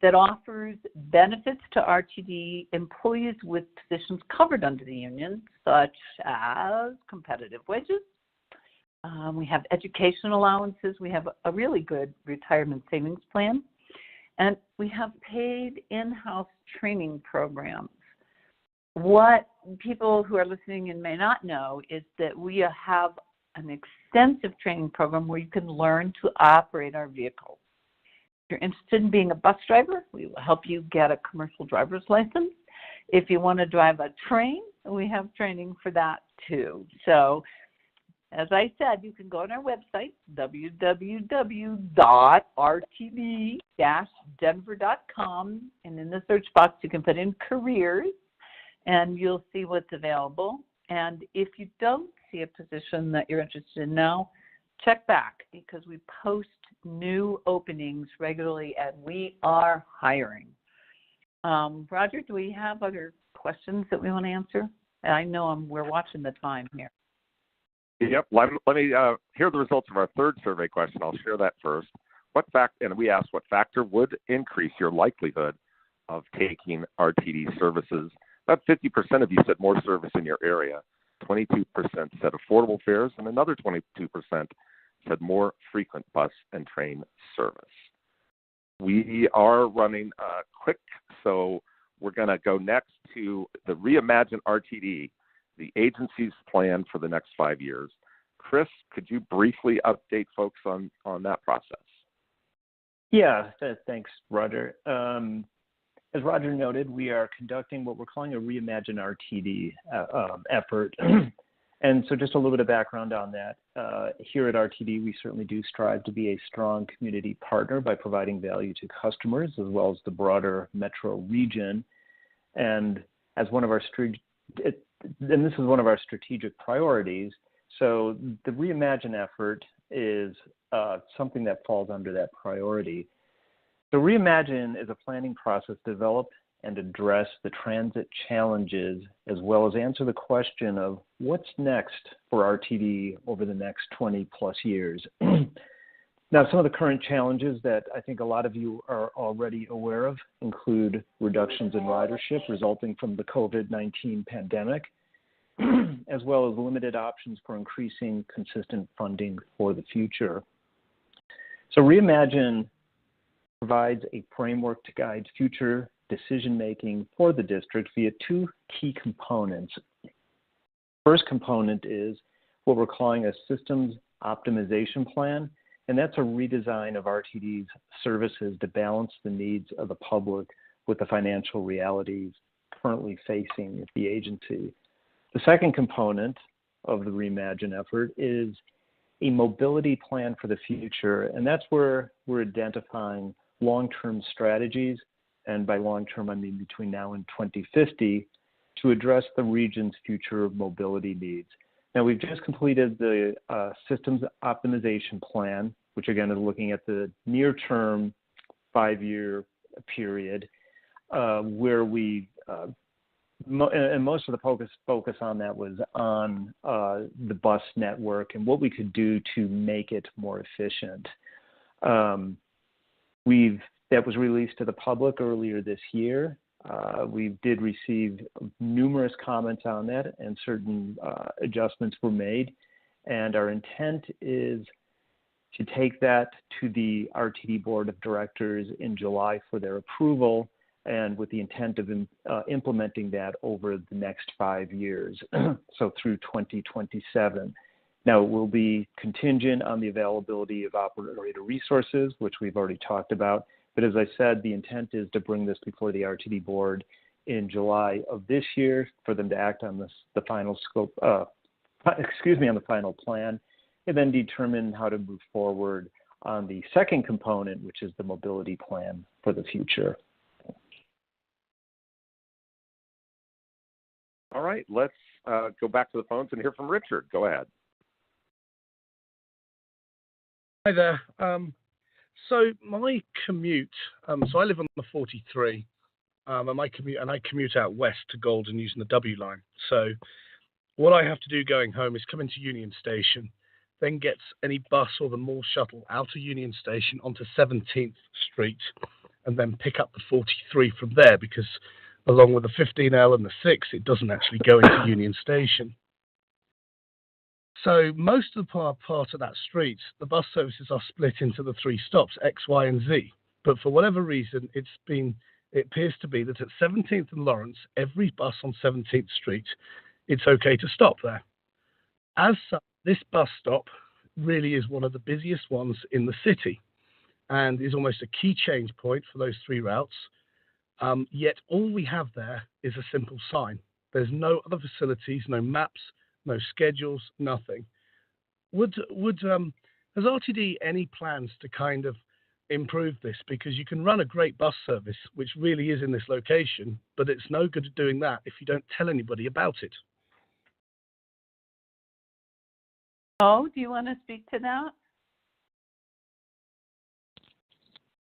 that offers benefits to RTD employees with positions covered under the union, such as competitive wages. We have education allowances. We have a really good retirement savings plan. And we have paid in-house training programs. What people who are listening and may not know is that we have an extensive training program where you can learn to operate our vehicles. If you're interested in being a bus driver, we will help you get a commercial driver's license. If you want to drive a train, we have training for that too. So, as I said, you can go on our website, www.rtd-denver.com, and in the search box you can put in careers, and you'll see what's available. And if you don't see a position that you're interested in now, check back, because we post new openings regularly and we are hiring. Roger, do we have other questions that we want to answer? I know we're watching the time here. Yep. Let me hear the results of our third survey question. I'll share that first. And we asked what factor would increase your likelihood of taking RTD services. About 50% of you said more service in your area. 22% said affordable fares, and another 22% said more frequent bus and train service. We are running quick, so we're going to go next to the Reimagine RTD, the agency's plan for the next 5 years. Chris, could you briefly update folks on that process? Yeah, thanks, Roger. As Roger noted, we are conducting what we're calling a Reimagine RTD effort. And so just a little bit of background on that. Here at RTD, we certainly do strive to be a strong community partner by providing value to customers as well as the broader metro region. And as one of our and this is one of our strategic priorities. So the Reimagine effort is something that falls under that priority. So Reimagine is a planning process developed and address the transit challenges, as well as answer the question of what's next for RTD over the next 20 plus years. Now, some of the current challenges that I think a lot of you are already aware of include reductions in ridership resulting from the COVID-19 pandemic, as well as limited options for increasing consistent funding for the future. So Reimagine provides a framework to guide future decision-making for the district via two key components. First component is what we're calling a systems optimization plan, and that's a redesign of RTD's services to balance the needs of the public with the financial realities currently facing the agency. The second component of the Reimagine effort is a mobility plan for the future, and that's where we're identifying long-term strategies, and by long-term I mean between now and 2050, to address the region's future mobility needs. Now, we've just completed the systems optimization plan, which again is looking at the near-term 5-year period, where we and most of the focus on that was on the bus network and what we could do to make it more efficient. That was released to the public earlier this year. We did receive numerous comments on that, and certain adjustments were made. And our intent is to take that to the RTD Board of Directors in July for their approval, and with the intent of implementing that over the next 5 years, so through 2027. Now, it will be contingent on the availability of operator resources, which we've already talked about. But as I said, the intent is to bring this before the RTD Board in July of this year for them to act on the final scope, on the final plan, and then determine how to move forward on the second component, which is the mobility plan for the future. All right, let's go back to the phones and hear from Richard. Go ahead. Hi there. So my commute, so I live on the 43, and I commute out west to Golden using the W line. So what I have to do going home is come into Union Station, then get any bus or the mall shuttle out of Union Station onto 17th Street, and then pick up the 43 from there, because along with the 15L and the 6, it doesn't actually go into Union Station. So most of the part of that street, the bus services are split into the 3 stops, X, Y, and Z. But for whatever reason, it appears to be that at 17th and Lawrence, every bus on 17th Street, it's okay to stop there. As such, this bus stop really is one of the busiest ones in the city, and is almost a key change point for those 3 routes. Yet all we have there is a simple sign. There's no other facilities, no maps, no schedules, nothing. Has RTD any plans to kind of improve this? Because you can run a great bus service, which really is in this location, but it's no good doing that if you don't tell anybody about it. Oh, do you want to speak to that?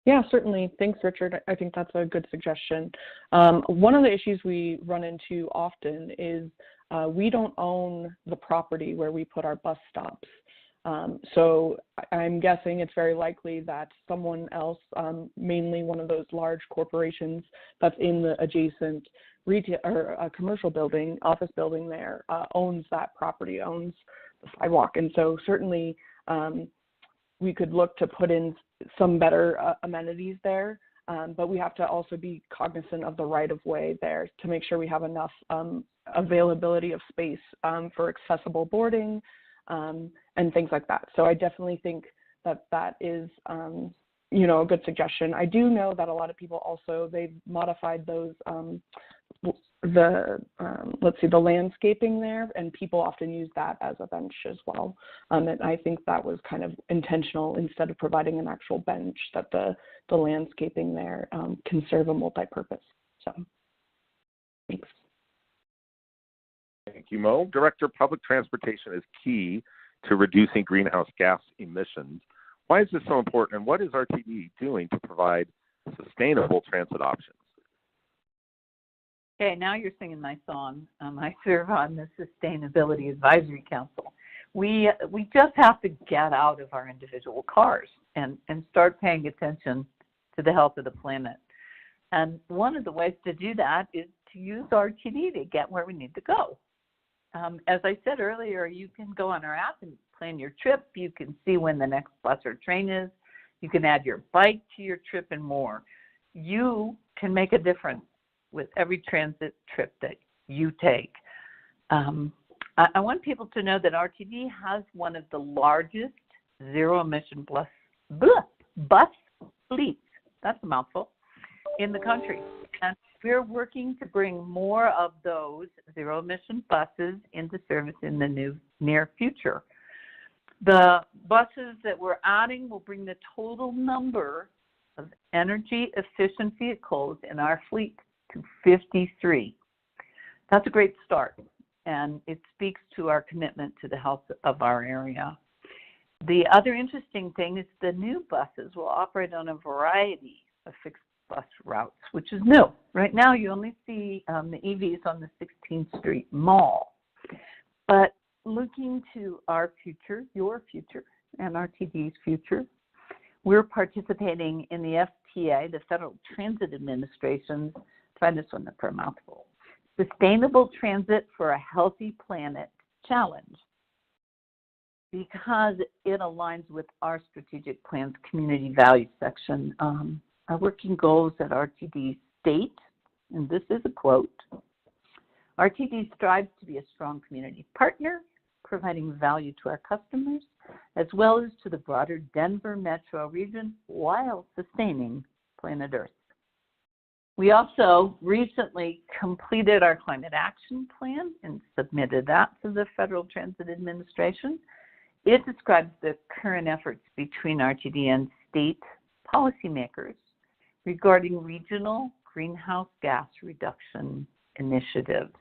Yeah, certainly. Thanks, Richard. I think that's a good suggestion. One of the issues we run into often is we don't own the property where we put our bus stops. So I'm guessing it's very likely that someone else, mainly one of those large corporations that's in the adjacent retail or commercial building, office building there, owns that property, owns the sidewalk. And so certainly we could look to put in some better amenities there, but we have to also be cognizant of the right-of-way there to make sure we have enough availability of space for accessible boarding and things like that. So I definitely think that is, a good suggestion. I do know that a lot of people also, they've modified those, the landscaping there, and people often use that as a bench as well. And I think that was kind of intentional. Instead of providing an actual bench, that the landscaping there can serve a multi-purpose. So, thanks. Thank you, Mo. Director of Public Transportation is key to reducing greenhouse gas emissions. Why is this so important, and what is RTD doing to provide sustainable transit options? Okay, now you're singing my song. I serve on the Sustainability Advisory Council. We just have to get out of our individual cars and start paying attention to the health of the planet. And one of the ways to do that is to use RTD to get where we need to go. As I said earlier, you can go on our app and plan your trip. You can see when the next bus or train is. You can add your bike to your trip and more. You can make a difference with every transit trip that you take. I want people to know that RTD has one of the largest zero-emission bus fleets, that's a mouthful, in the country. And we're working to bring more of those zero-emission buses into service in the near future. The buses that we're adding will bring the total number of energy-efficient vehicles in our fleet to 53. That's a great start, and it speaks to our commitment to the health of our area. The other interesting thing is the new buses will operate on a variety of fixed bus routes, which is new. Right now, you only see the EVs on the 16th Street Mall. But looking to our future, your future, and RTD's future, we're participating in the FTA, the Federal Transit Administration's, find this one for a mouthful, Sustainable Transit for a Healthy Planet Challenge, because it aligns with our strategic plan's community value section. Our working goals at RTD state, and this is a quote, RTD strives to be a strong community partner, providing value to our customers, as well as to the broader Denver metro region, while sustaining planet Earth. We also recently completed our climate action plan and submitted that to the Federal Transit Administration. It describes the current efforts between RTD and state policymakers regarding regional greenhouse gas reduction initiatives.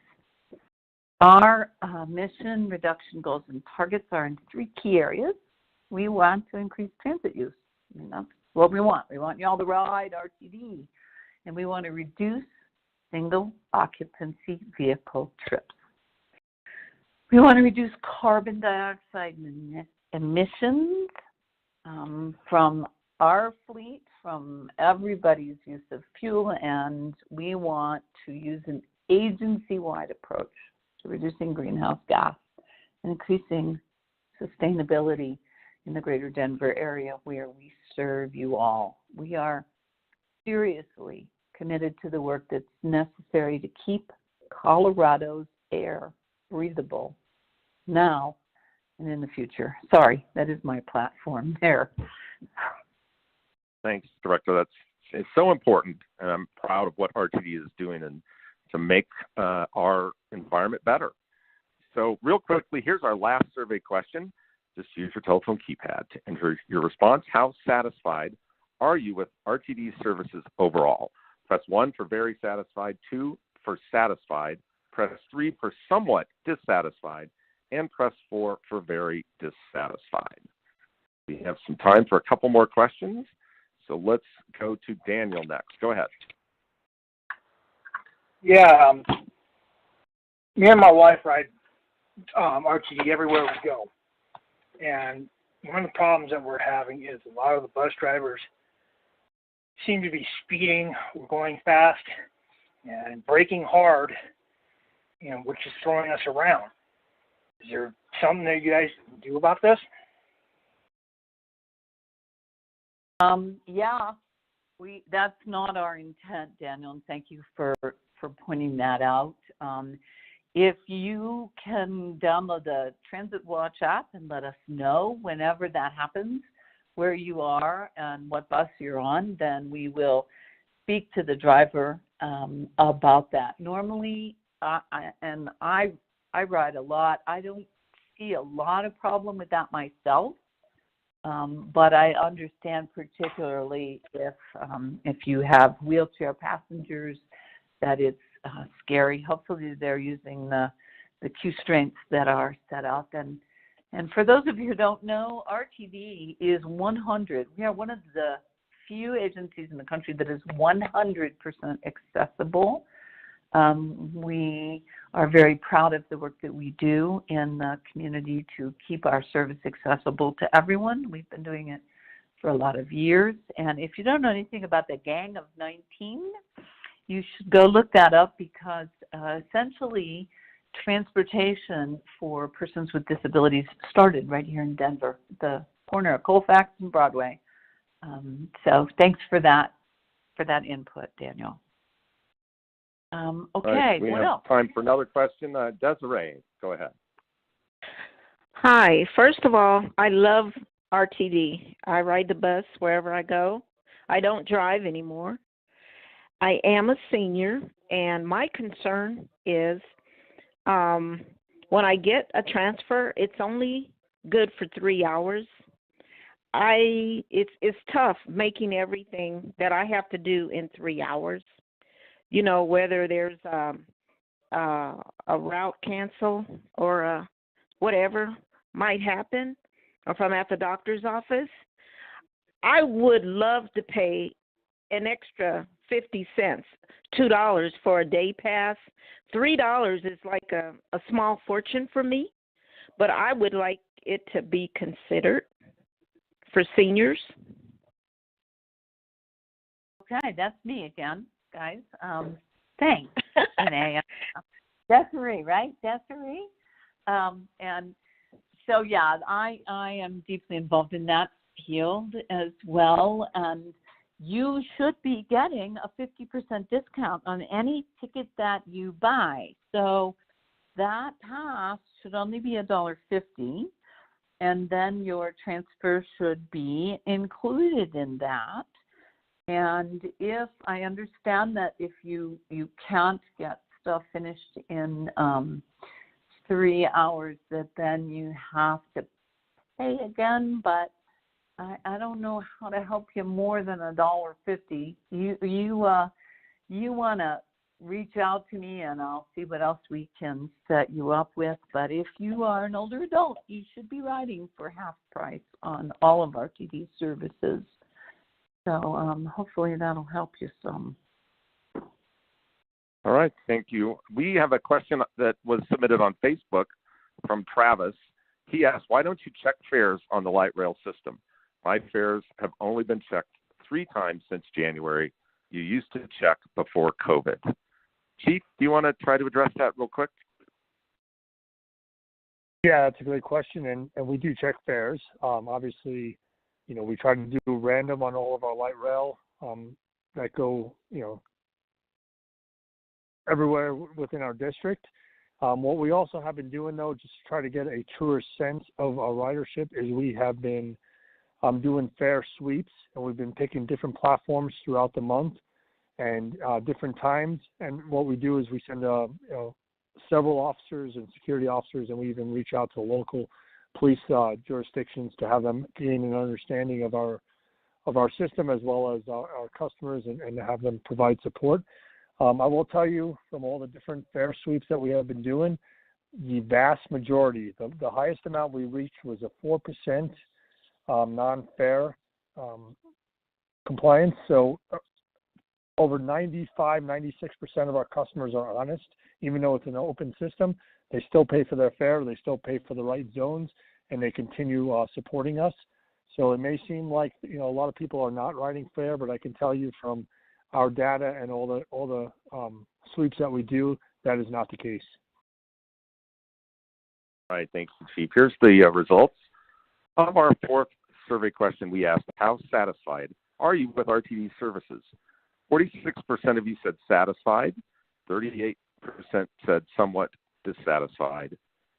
Our mission reduction goals and targets are in 3 key areas. We want to increase transit use. And that's what we want. We want y'all to ride RTD. And we want to reduce single occupancy vehicle trips. We want to reduce carbon dioxide emissions from our fleet, from everybody's use of fuel, and we want to use an agency-wide approach to reducing greenhouse gas and increasing sustainability in the greater Denver area where we serve you all. We are seriously committed to the work that's necessary to keep Colorado's air breathable now and in the future. Sorry, that is my platform there. Thanks, Director. It's so important, and I'm proud of what RTD is doing and to make our environment better. So real quickly, here's our last survey question. Just use your telephone keypad to enter your response. How satisfied are you with RTD services overall? Press 1 for very satisfied, 2 for satisfied, press 3 for somewhat dissatisfied, and press 4 for very dissatisfied. We have some time for a couple more questions, so let's go to Daniel next. Go ahead. Yeah, me and my wife ride RTD everywhere we go. And one of the problems that we're having is a lot of the bus drivers seem to be speeding or going fast and braking hard, which is throwing us around. Is there something that you guys can do about this? Yeah, that's not our intent, Daniel, and thank you for pointing that out. If you can download the Transit Watch app and let us know whenever that happens, where you are and what bus you're on, then we will speak to the driver about that. Normally, I ride a lot. I don't see a lot of problem with that myself, but I understand particularly if you have wheelchair passengers that it's scary. Hopefully they're using the queue strengths that are set up. And for those of you who don't know, RTD is 100. We are one of the few agencies in the country that is 100% accessible. We are very proud of the work that we do in the community to keep our service accessible to everyone. We've been doing it for a lot of years. And if you don't know anything about the Gang of 19, you should go look that up, because essentially transportation for persons with disabilities started right here in Denver, the corner of Colfax and Broadway. So thanks for that input, Daniel. Okay, right, we what have else? time for another question. Desiree, go ahead. Hi. First of all, I love RTD. I ride the bus wherever I go. I don't drive anymore. I am a senior, and my concern is when I get a transfer, it's only good for 3 hours. It's tough making everything that I have to do in 3 hours. You know, whether there's a route cancel or whatever might happen, or if I'm at the doctor's office. I would love to pay an extra 50 cents, $2 for a day pass. $3 is like a small fortune for me, but I would like it to be considered for seniors. Okay, that's me again, guys. Thanks, Renee. Desiree, right? Desiree? And so, yeah, I am deeply involved in that field as well. And you should be getting a 50% discount on any ticket that you buy. So that pass should only be $1.50, and then your transfer should be included in that. And if I understand that if you can't get stuff finished in 3 hours, that then you have to pay again, but I don't know how to help you more than $1.50. You want to reach out to me, and I'll see what else we can set you up with. But if you are an older adult, you should be riding for half price on all of our TD services. So hopefully that'll help you some. All right, thank you. We have a question that was submitted on Facebook from Travis. He asked, why don't you check fares on the light rail system? My fares have only been checked 3 times since January. You used to check before COVID. Chief, do you want to try to address that real quick? Yeah, that's a great question, and we do check fares. Obviously, you know, we try to do random on all of our light rail that go, you know, everywhere within our district. What we also have been doing, though, just to try to get a truer sense of our ridership, is we have been doing fare sweeps, and we've been picking different platforms throughout the month and different times. And what we do is we send several officers and security officers, and we even reach out to local police jurisdictions to have them gain an understanding of our system as well as our customers, and to have them provide support. I will tell you, from all the different fare sweeps that we have been doing, the vast majority, the highest amount we reached was a 4% non-fare compliance. So over 95, 96% of our customers are honest. Even though it's an open system, they still pay for their fare, they still pay for the right zones, and they continue supporting us. So it may seem like, you know, a lot of people are not riding fare, but I can tell you from our data and all the sweeps that we do, that is not the case. All right, thanks, Chief. Here's the results of our 4th survey question. We asked, how satisfied are you with RTD services? 46% of you said satisfied, 38% said somewhat dissatisfied,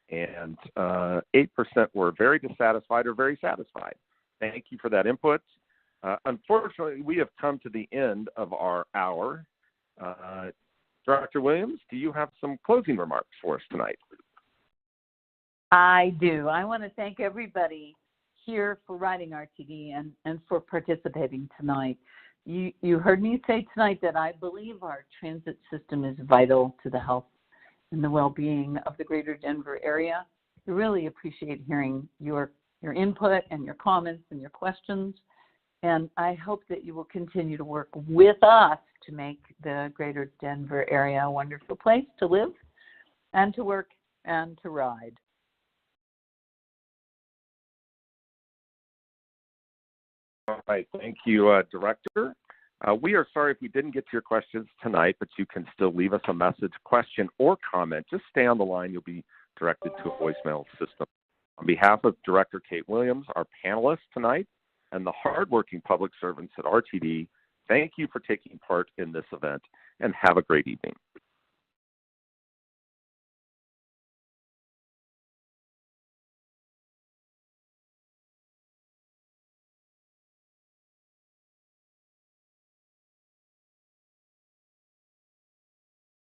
and 8% were very dissatisfied or very satisfied. Thank you for that input. Unfortunately, we have come to the end of our hour. Dr. Williams, do you have some closing remarks for us tonight? I do. I want to thank everybody here for riding RTD and for participating tonight. You heard me say tonight that I believe our transit system is vital to the health and the well-being of the greater Denver area. I really appreciate hearing your input and your comments and your questions. And I hope that you will continue to work with us to make the greater Denver area a wonderful place to live and to work and to ride. All right, thank you, Director. We are sorry if we didn't get to your questions tonight, but you can still leave us a message, question, or comment. Just stay on the line. You'll be directed to a voicemail system. On behalf of Director Kate Williams, our panelists tonight, and the hardworking public servants at RTD, thank you for taking part in this event, and have a great evening.